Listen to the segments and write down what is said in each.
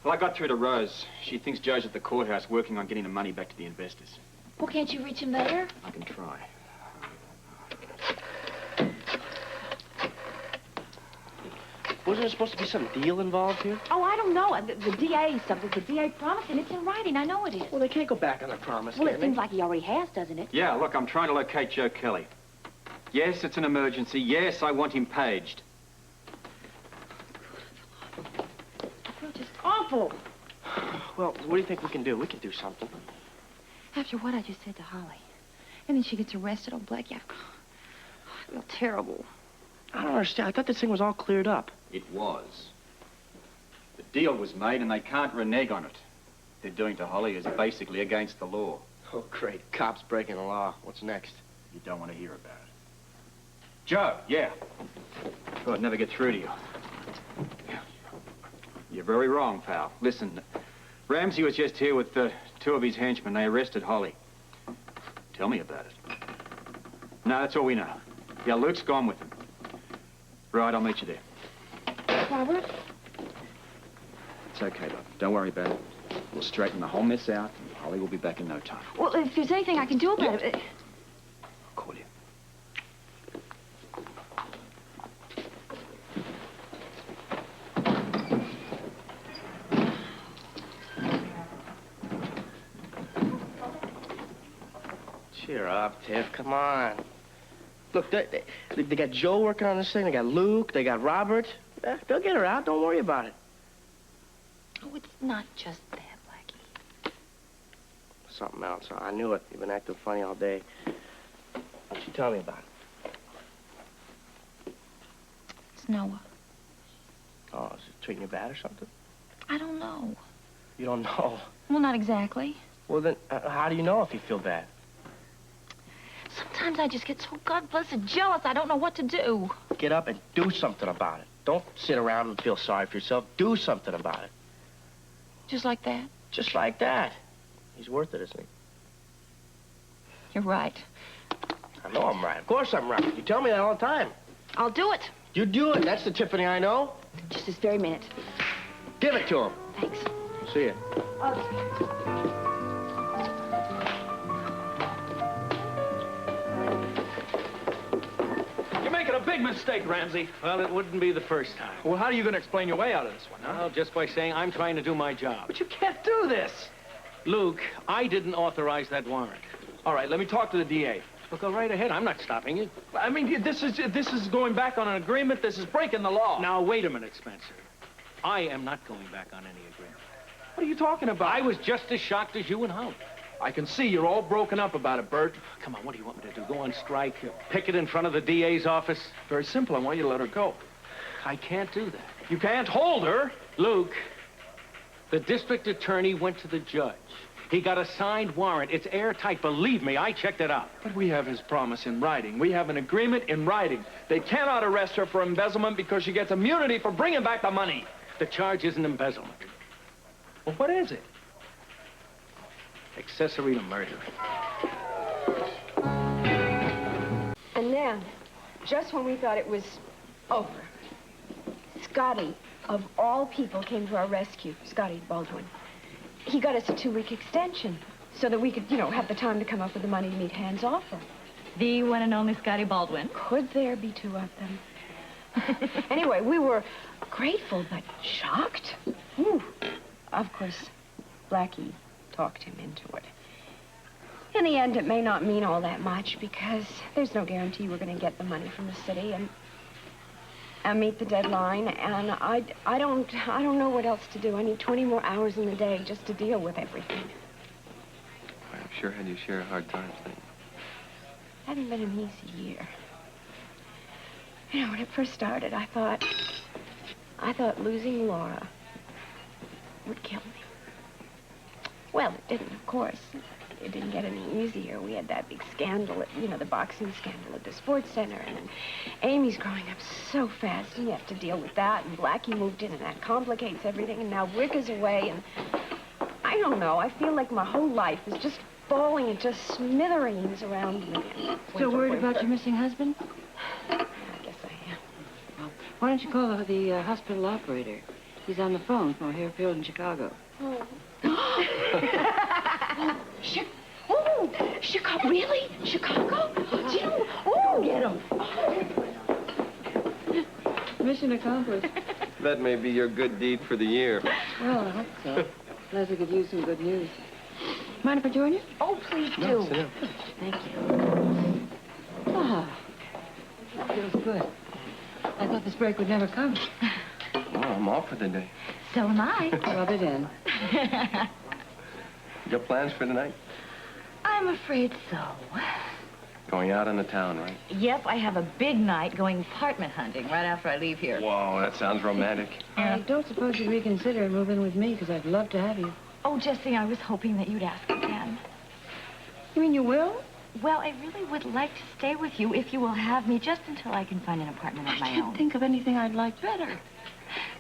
Well, I got through to Rose. She thinks Joe's at the courthouse working on getting the money back to the investors. Well, can't you reach him there? I can try. Wasn't there supposed to be some deal involved here? Oh, I don't know. The DA, something. The DA promised, and it's in writing. I know it is. Well, they can't go back on their promise, Well, can it they? seems like he already has, doesn't it? Yeah, look, I'm trying to locate Joe Kelly. Yes, it's an emergency. Yes, I want him paged. I feel just awful. Well, what do you think we can do? We can do something. After what I just said to Holly. And then she gets arrested on Blackie. I feel terrible. I don't understand. I thought this thing was all cleared up. It was. The deal was made, and they can't renege on it. What they're doing to Holly is basically against the law. Oh, great. Cops breaking the law. What's next? You don't want to hear about it. Joe, yeah. Thought I'd never get through to you. You're very wrong, pal. Listen, Ramsey was just here with two of his henchmen. They arrested Holly. Tell me about it. No, that's all we know. Yeah, Luke's gone with them. Right, I'll meet you there. Robert? It's okay, Bob. Don't worry about it. We'll straighten the whole mess out, and Holly will be back in no time. Well, if there's anything I can do about it... I'll call you. Cheer up, Tiff. Come on. Look, they got Joe working on this thing. They got Luke. They got Robert. Yeah, they'll get her out. Don't worry about it. Oh, it's not just that, Blackie. Something else. I knew it. You've been acting funny all day. Why don't you tell me about it? It's Noah. Oh, is it treating you bad or something? I don't know. You don't know? Well, not exactly. Well, then, how do you know if you feel bad? Sometimes I just get so God-blessed jealous, I don't know what to do. Get up and do something about it. Don't sit around and feel sorry for yourself. Do something about it. Just like that? Just like that. He's worth it, isn't he? You're right. I know I'm right. Of course I'm right. You tell me that all the time. I'll do it. You do it. That's the Tiffany I know. Just this very minute. Give it to him. Thanks. See ya. Okay. A big mistake, Ramsey. Well, it wouldn't be the first time. Well, how are you going to explain your way out of this one, huh? Well, just by saying I'm trying to do my job. But you can't do this. Luke, I didn't authorize that warrant. All right, let me talk to the DA. Well, go right ahead. I'm not stopping you. I mean, this is going back on an agreement. This is breaking the law. Now, wait a minute, Spencer. I am not going back on any agreement. What are you talking about? I was just as shocked as you and Holly. I can see you're all broken up about it, Bert. Come on, what do you want me to do? Go on strike? Picket in front of the DA's office? Very simple. I want you to let her go. I can't do that. You can't hold her. Luke, the district attorney went to the judge. He got a signed warrant. It's airtight. Believe me, I checked it out. But we have his promise in writing. We have an agreement in writing. They cannot arrest her for embezzlement because she gets immunity for bringing back the money. The charge isn't embezzlement. Well, what is it? Accessory to murder. And then, just when we thought it was over, Scotty, of all people, came to our rescue. Scotty Baldwin. He got us a 2-week extension so that we could, have the time to come up with the money to meet Hans' offer. The one and only Scotty Baldwin. Could there be two of them? Anyway, we were grateful but shocked. Ooh. Of course, Blackie talked him into it. In the end, it may not mean all that much because there's no guarantee we're going to get the money from the city and meet the deadline. And I don't know what else to do. I need 20 more hours in the day just to deal with everything. I'm sure had your share of hard times then. Hasn't been an easy year. When it first started, I thought losing Laura would kill me. Well, it didn't, of course. It didn't get any easier. We had that big scandal at, the boxing scandal at the sports center. And then Amy's growing up so fast, and you have to deal with that. And Blackie moved in, and that complicates everything. And now Rick is away, and I don't know. I feel like my whole life is just falling into smithereens around me. Still worried about your missing husband? I guess I am. Well, why don't you call the hospital operator? He's on the phone from a hairfield in Chicago. Oh. Oh, Chicago, really? Chicago? Do you know? Oh, get him. Mission accomplished. That may be your good deed for the year. Well, I hope so. Leslie could use some good news. Mind if I join you? Oh, please do. No, sit down. Thank you. Ah, that feels good. I thought this break would never come. Oh, I'm off for the day. So am I. Rub it in. You got plans for tonight? I'm afraid so. Going out on the town, right? Yep, I have a big night going apartment hunting right after I leave here. Whoa, that sounds romantic. I don't suppose you'd reconsider and move in with me, because I'd love to have you. Oh, Jessie, I was hoping that you'd ask again. You mean you will? Well, I really would like to stay with you if you will have me just until I can find an apartment of my I can't own. think of anything I'd like better.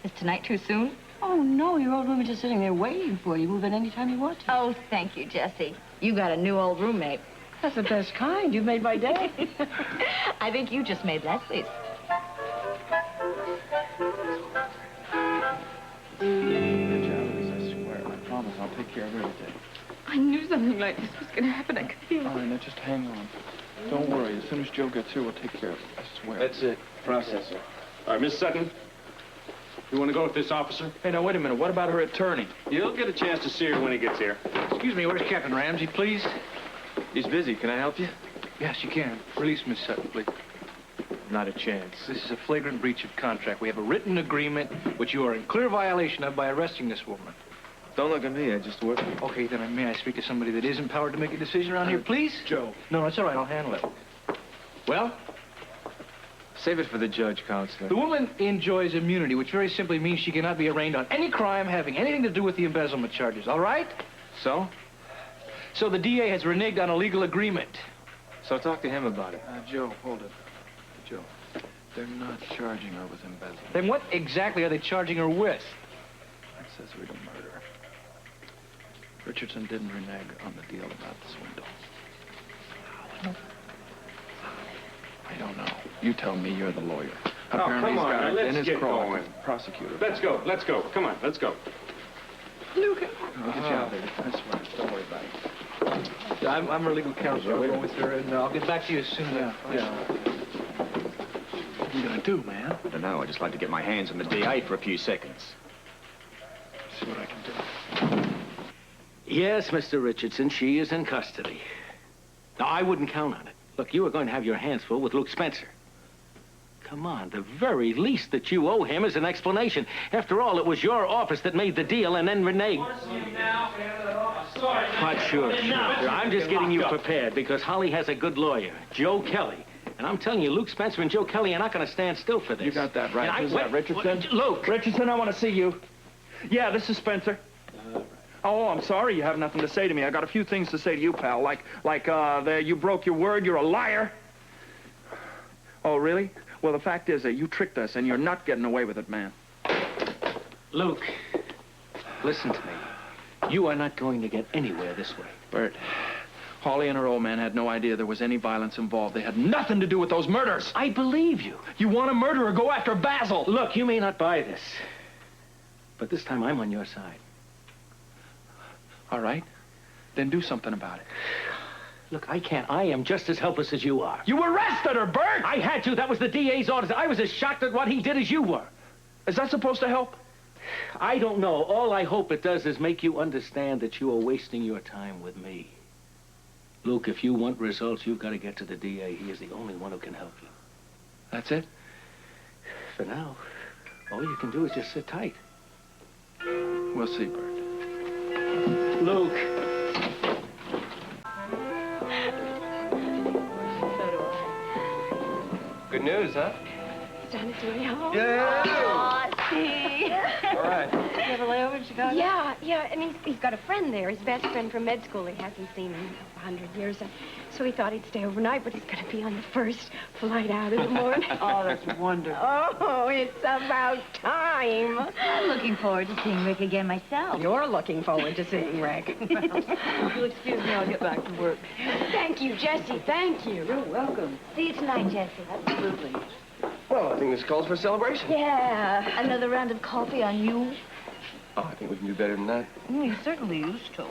Is tonight too soon? Oh, no, your old room is just sitting there waiting for you. Move in any time you want to. Oh, thank you, Jessie. You got a new old roommate. That's the best kind. You've made my day. I think you just made Leslie's. Good job, Liz, I swear. I promise I'll take care of everything. I knew something like this was going to happen. I could feel All right, now just hang on. Don't worry. As soon as Joe gets here, we'll take care of it. I swear. That's it. Processor. All right, Miss Sutton, you want to go with this officer? Hey, now, wait a minute. What about her attorney? You'll get a chance to see her when he gets here. Excuse me, where's Captain Ramsey, please? He's busy. Can I help you? Yes, you can. Release Miss Sutton, please. Not a chance. This is a flagrant breach of contract. We have a written agreement which you are in clear violation of by arresting this woman. Don't look at me. I just work. Okay, then may I speak to somebody that is empowered to make a decision around here, please? Joe. No, that's all right. I'll handle it. Well, Save it for the judge, counselor. the woman enjoys immunity, which very simply means she cannot be arraigned on any crime having anything to do with the embezzlement charges, all right? So? So the DA has reneged on a legal agreement. So talk to him about it. Joe, hold it. Joe, they're not charging her with embezzlement. Then what exactly are they charging her with? Accessory to murder. Richardson didn't renege on the deal about the swindle. I don't know. You tell me, you're the lawyer. Apparently come he's on, got now, it let's in his get craw. going. Prosecutor. Let's go. Let's go. Come on, let's go. I'll get you out there. I swear. Don't worry about it. I'm her legal counsel. I'll go with her, and I'll get back to you as soon as What are you gonna do, man? I don't know. I'd just like to get my hands on the DA for a few seconds. See what I can do. Yes, Mr. Richardson, she is in custody. Now, I wouldn't count on it. Look, you are going to have your hands full with Luke Spencer. Come on, the very least that you owe him is an explanation. After all, it was your office that made the deal and then reneged. But sure. I'm just getting you prepared because Holly has a good lawyer, Joe Kelly. And I'm telling you, Luke Spencer and Joe Kelly are not going to stand still for this. You got that right. And Who's that, Richardson? Luke. Richardson, I want to see you. Yeah, this is Spencer. Oh, I'm sorry you have nothing to say to me. I got a few things to say to you, pal. Like you broke your word, you're a liar. Oh, really? Well, the fact is that you tricked us, and you're not getting away with it, man. Luke, listen to me. You are not going to get anywhere this way. Bert, Holly and her old man had no idea there was any violence involved. They had nothing to do with those murders. I believe you. You want a murderer, go after Basil. Look, you may not buy this, but this time I'm on your side. All right. Then do something about it. Look, I can't. I am just as helpless as you are. You arrested her, Bert! I had to. That was the DA's orders. I was as shocked at what he did as you were. Is that supposed to help? I don't know. All I hope it does is make you understand that you are wasting your time with me. Luke, if you want results, you've got to get to the DA. He is the only one who can help you. That's it? For now, all you can do is just sit tight. We'll see, Bert. Luke. Good news, huh? He's on his way home. Yeah! Aw, see? All right. You have a layover in Chicago? Yeah, and he's got a friend there, his best friend from med school. He hasn't seen him in 100 years, so he thought he'd stay overnight, but he's going to be on the first flight out in the morning. Oh, that's wonderful. Oh, it's about time. I'm looking forward to seeing Rick again myself. You're looking forward to seeing Rick. If you'll excuse me, I'll get back to work. Thank you, Jessie, thank you. You're welcome. See you tonight, Jessie. Absolutely. Well, I think this calls for a celebration. Yeah, another round of coffee on you. Oh, I think we can do better than that. You certainly used to.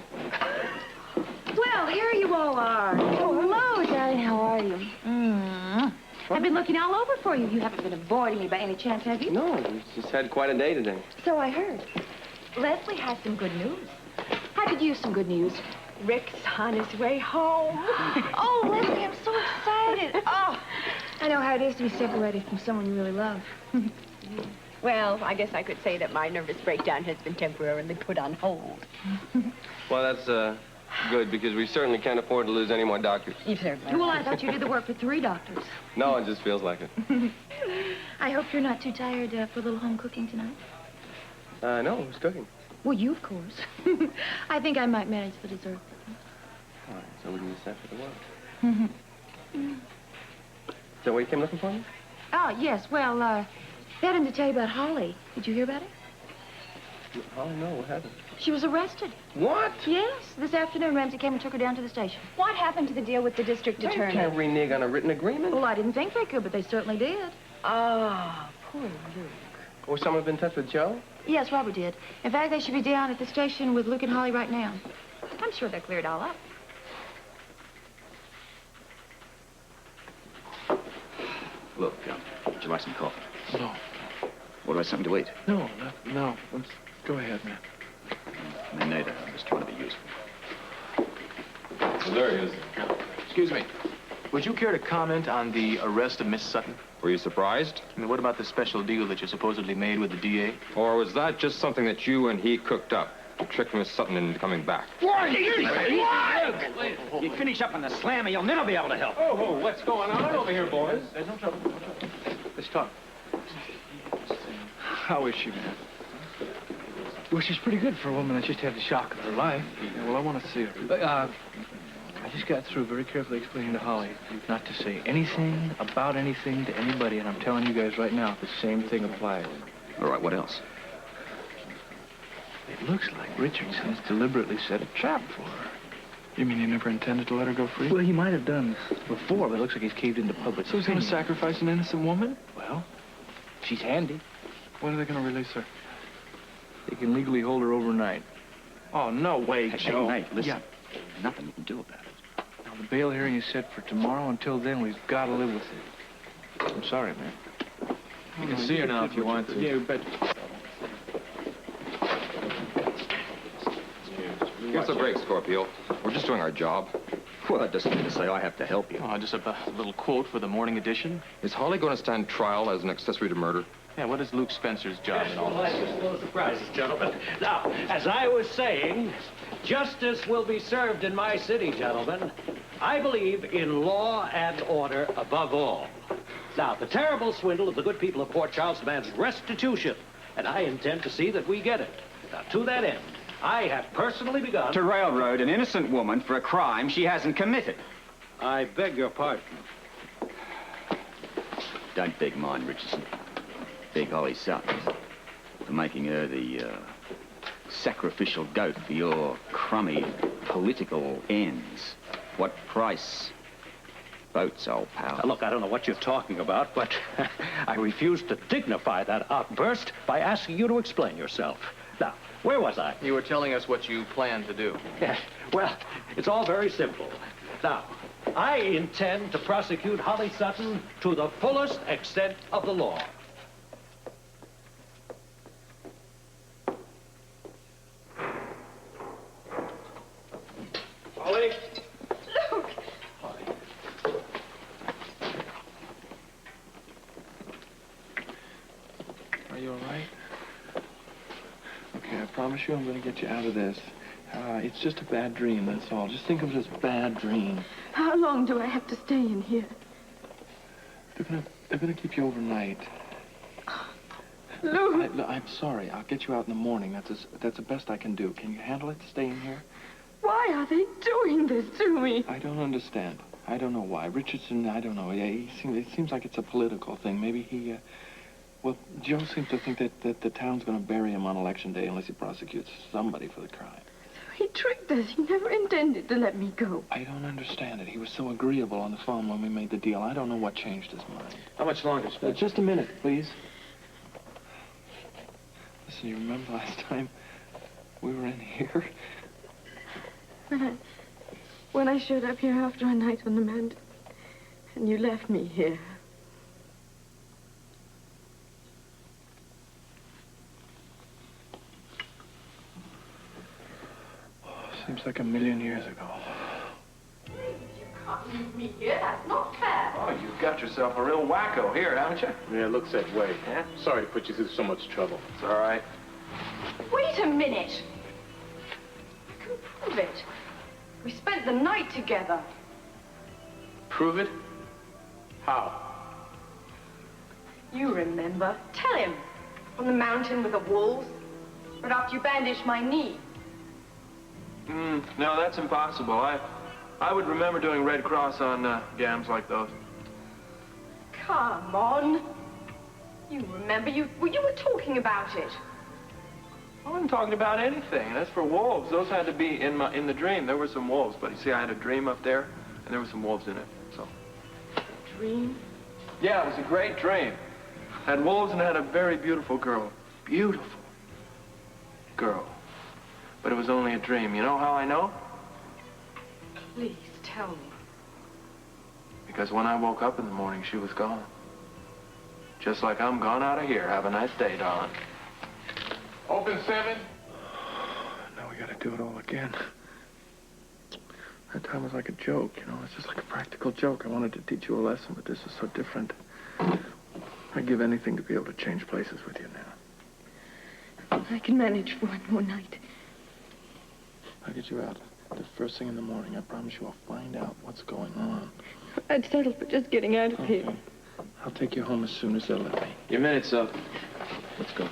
Well, here you all are. Oh, hello, darling. How are you? I've been looking all over for you. You haven't been avoiding me by any chance, have you? No, we just had quite a day today. So I heard. Leslie has some good news. I could use some good news. Rick's on his way home. Oh, Leslie, I'm so excited. Oh, I know how it is to be separated from someone you really love. Well, I guess I could say that my nervous breakdown has been temporarily put on hold. Well, that's good, because we certainly can't afford to lose any more doctors. You certainly. Well, I thought you did the work for 3 doctors. No, it just feels like it. I hope you're not too tired for a little home cooking tonight. No, who's cooking? Well, you, of course. I think I might manage the dessert. All right, so we can use that for the work. Is that what you came looking for me? Oh, yes. Well, they had him to tell you about Holly. Did you hear about it? Oh, no, what happened? She was arrested. What? Yes. This afternoon, Ramsey came and took her down to the station. What happened to the deal with the district They attorney? can't renege on a written agreement. Well, I didn't think they could, but they certainly did. Ah, poor Luke. Or someone been in touch with Joe? Yes, Robert did. In fact, they should be down at the station with Luke and Holly right now. I'm sure they'll clear it all up. Look, would you like some coffee? No. What about something to eat? No. Let's go ahead, man. Me neither. I'm just trying to be useful. Well, there he is. Excuse me. Would you care to comment on the arrest of Miss Sutton? Were you surprised? I mean, what about the special deal that you supposedly made with the DA? Or was that just something that you and he cooked up to trick Miss Sutton into coming back? You finish up on the slammer, you'll never be able to help. Oh, what's going on over here, boys? There's no trouble. Let's talk. How is she, man? Well, she's pretty good for a woman that just had the shock of her life. Yeah, well, I want to see her. I just got through very carefully explaining to Holly not to say anything about anything to anybody, and I'm telling you guys right now, the same thing applies. All right, what else? It looks like Richardson's deliberately set a trap for her. You mean he never intended to let her go free? Well, he might have done before, but it looks like he's caved into public. So he's going to sacrifice an innocent woman? Well, she's handy. When are they going to release her? They can legally hold her overnight. Oh, no way, Joe. Hey, listen. Yeah. Nothing you can do about it. Now, the bail hearing is set for tomorrow. Until then, we've got to live with it. I'm sorry, man. You can see her now if you want to. Yeah, but... Give us a break, Scorpio. We're just doing our job. Well, that doesn't mean to say I have to help you. Oh, just a little quote for the morning edition. Is Holly going to stand trial as an accessory to murder? Yeah, what is Luke Spencer's job in all this? No surprises, gentlemen. Now, as I was saying, justice will be served in my city, gentlemen. I believe in law and order above all. Now, the terrible swindle of the good people of Port Charles demands restitution, and I intend to see that we get it. Now, to that end, I have personally begun... To railroad an innocent woman for a crime she hasn't committed. I beg your pardon. Don't beg mine, Richardson. Beg Holly Sutton for making her the sacrificial goat for your crummy political ends. What price? Votes, old pal. Now, look, I don't know what you're talking about, but I refuse to dignify that outburst by asking you to explain yourself. Now, where was I? You were telling us what you plan to do. Yeah, well, it's all very simple. Now, I intend to prosecute Holly Sutton to the fullest extent of the law. Holly? Luke! Are you all right? Okay, I promise you I'm going to get you out of this. It's just a bad dream, that's all. Just think of it as a bad dream. How long do I have to stay in here? They're gonna keep you overnight. Luke! I'm sorry. I'll get you out in the morning. That's the best I can do. Can you handle it, staying here? Why are they doing this to me? I don't understand. I don't know why. Richardson, I don't know. It seems like it's a political thing. Maybe he, well, Joe seems to think that the town's going to bury him on Election Day unless he prosecutes somebody for the crime. He tricked us. He never intended to let me go. I don't understand it. He was so agreeable on the phone when we made the deal. I don't know what changed his mind. How much longer, Spencer? Just a minute, please. Listen, you remember last time we were in here? When I showed up here after a night on the mountain, and you left me here. Seems like a million years ago. You can't leave me here. That's not fair. Oh, you got yourself a real wacko here, haven't you? Yeah, it looks that way. Yeah? Sorry to put you through so much trouble. It's all right. Wait a minute. I can prove it. We spent the night together. Prove it? How? You remember. Tell him. On the mountain with the wolves. But after you bandaged my knee. No, that's impossible. I would remember doing Red Cross on gams like those. Come on. You remember. You were talking about it. I wasn't talking about anything. As for wolves, those had to be in the dream. There were some wolves, but you see, I had a dream up there, and there were some wolves in it, so. Dream? Yeah, it was a great dream. Had wolves and had a very beautiful girl. Beautiful girl. But it was only a dream. You know how I know? Please, tell me. Because when I woke up in the morning, she was gone. Just like I'm gone out of here. Have a nice day, darling. Open 7. Now we gotta do it all again. That time was like a joke, you know. It's just like a practical joke. I wanted to teach you a lesson, but this is so different. I'd give anything to be able to change places with you now. I can manage for one more night. I'll get you out the first thing in the morning. I promise you I'll find out what's going on. I'd settle for just getting out of here. I'll take you home as soon as they'll let me. Your minute's up. Let's go.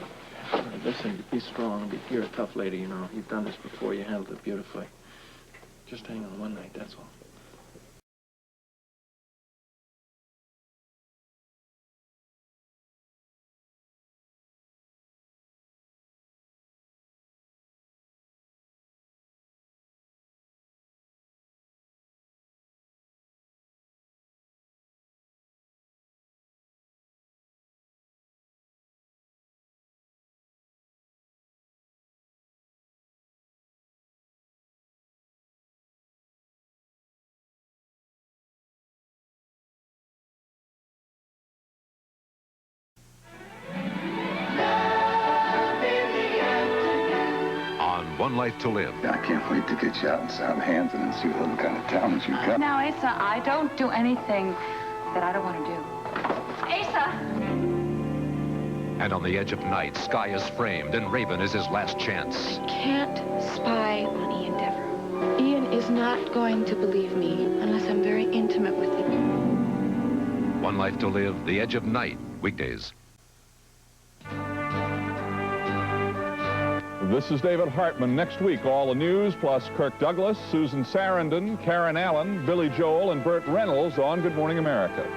Listen, be strong. You're a tough lady, you know. You've done this before. You handled it beautifully. Just hang on one night, that's all. One Life to Live. I can't wait to get you out in Southampton and see what kind of talent you've got. Now, Asa, I don't do anything that I don't want to do. Asa! And on the edge of night, Sky is framed, and Raven is his last chance. Can't spy on Ian Dever. Ian is not going to believe me unless I'm very intimate with him. One Life to Live, The Edge of Night, weekdays. This is David Hartman. Next week, all the news, plus Kirk Douglas, Susan Sarandon, Karen Allen, Billy Joel, and Burt Reynolds on Good Morning America.